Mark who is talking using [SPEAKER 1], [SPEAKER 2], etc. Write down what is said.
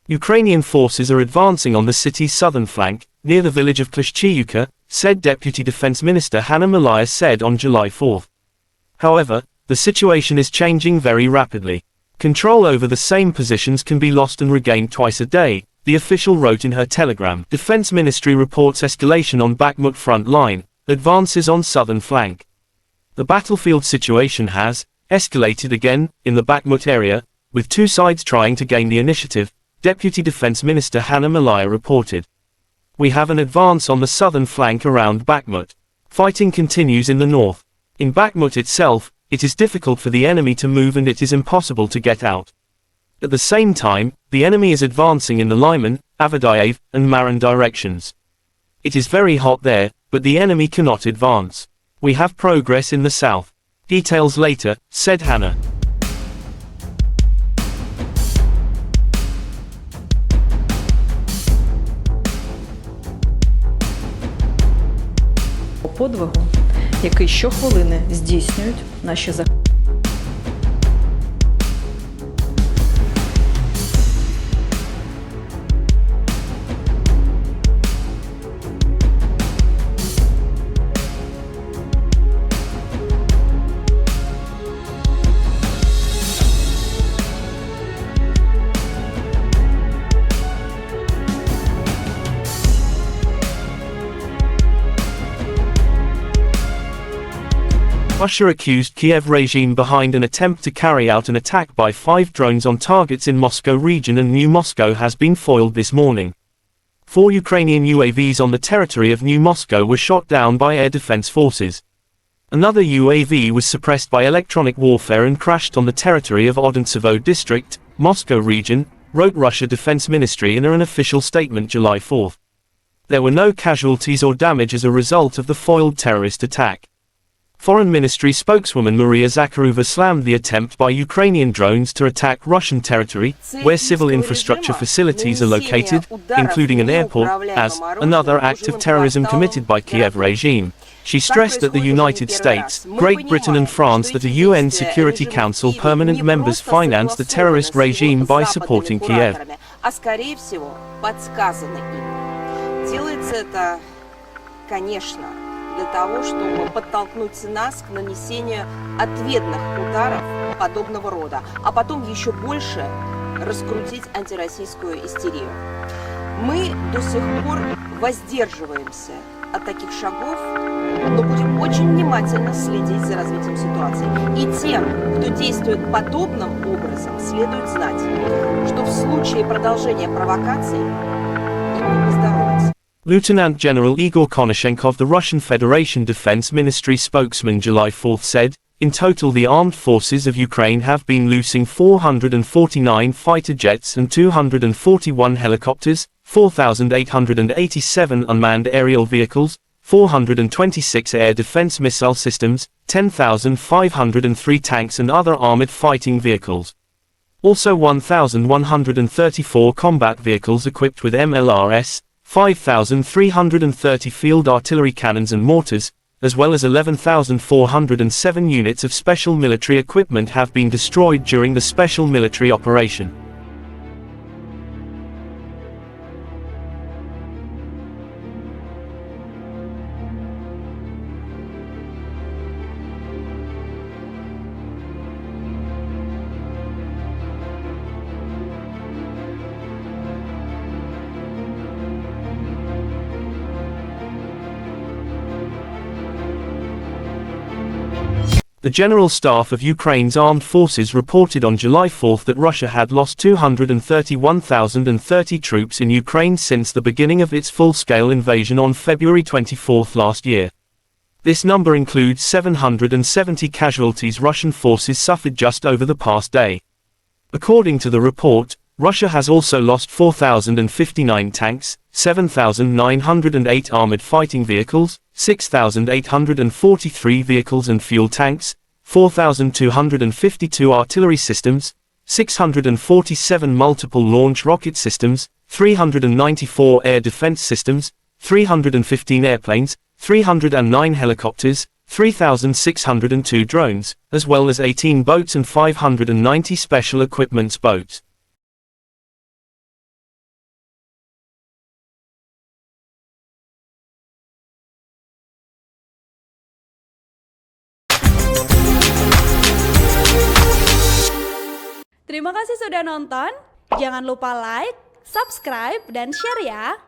[SPEAKER 1] Ukrainian forces are advancing on the city's southern flank, near the village of Klishchiivka, said Deputy Defense Minister Hanna Maliar said on July 4. However, the situation is changing very rapidly. Control over the same positions can be lost and regained twice a day, the official wrote in her telegram. Defense Ministry reports escalation on Bakhmut front line, advances on southern flank. The battlefield situation has escalated again in the Bakhmut area, with two sides trying to gain the initiative, Deputy Defense Minister Hanna Maliar reported. We have an advance on the southern flank around Bakhmut. Fighting continues in the north. In Bakhmut itself, it is difficult for the enemy to move and it is impossible to get out. At the same time, the enemy is advancing in the Lyman, Avdiivka, and Marin directions. It is very hot there, but the enemy cannot advance. We have progress in the south. Details later, said Hanna.
[SPEAKER 2] Подвигу, який щохвилини здійснюють наші захисники.
[SPEAKER 1] Russia accused Kiev regime behind an attempt to carry out an attack by 5 drones on targets in Moscow region, and New Moscow has been foiled this morning. 4 Ukrainian UAVs on the territory of New Moscow were shot down by air defense forces. Another UAV was suppressed by electronic warfare and crashed on the territory of Odintsevo district, Moscow region, wrote Russia Defense Ministry in an official statement July 4. There were no casualties or damage as a result of the foiled terrorist attack. Foreign Ministry spokeswoman Maria Zakharova slammed the attempt by Ukrainian drones to attack Russian territory, where civil infrastructure facilities are located, including an airport, as another act of terrorism committed by Kiev regime. She stressed that the United States, Great Britain and France, that a UN Security Council permanent members finance the terrorist regime by supporting Kiev.
[SPEAKER 3] Для того, чтобы подтолкнуть нас к нанесению ответных ударов подобного рода, а потом еще больше раскрутить антироссийскую истерию. Мы до сих пор воздерживаемся от таких шагов, но будем очень внимательно следить за развитием ситуации. И тем, кто действует подобным образом, следует знать, что в случае продолжения провокаций им не поздоровится.
[SPEAKER 1] Lieutenant General Igor Konashenkov, the Russian Federation Defense Ministry spokesman, July 4 said, in total the armed forces of Ukraine have been loosing 449 fighter jets and 241 helicopters, 4,887 unmanned aerial vehicles, 426 air defense missile systems, 10,503 tanks and other armored fighting vehicles. Also 1,134 combat vehicles equipped with MLRS, 5,330 field artillery cannons and mortars, as well as 11,407 units of special military equipment have been destroyed during the special military operation. The General Staff of Ukraine's Armed Forces reported on July 4 that Russia had lost 231,030 troops in Ukraine since the beginning of its full-scale invasion on February 24 last year. This number includes 770 casualties Russian forces suffered just over the past day. According to the report, Russia has also lost 4,059 tanks, 7,908 armored fighting vehicles, 6,843 vehicles and fuel tanks, 4,252 artillery systems, 647 multiple launch rocket systems, 394 air defense systems, 315 airplanes, 309 helicopters, 3,602 drones, as well as 18 boats and 590 special equipment boats.
[SPEAKER 4] Terima kasih sudah nonton. Jangan lupa like, subscribe, dan share ya.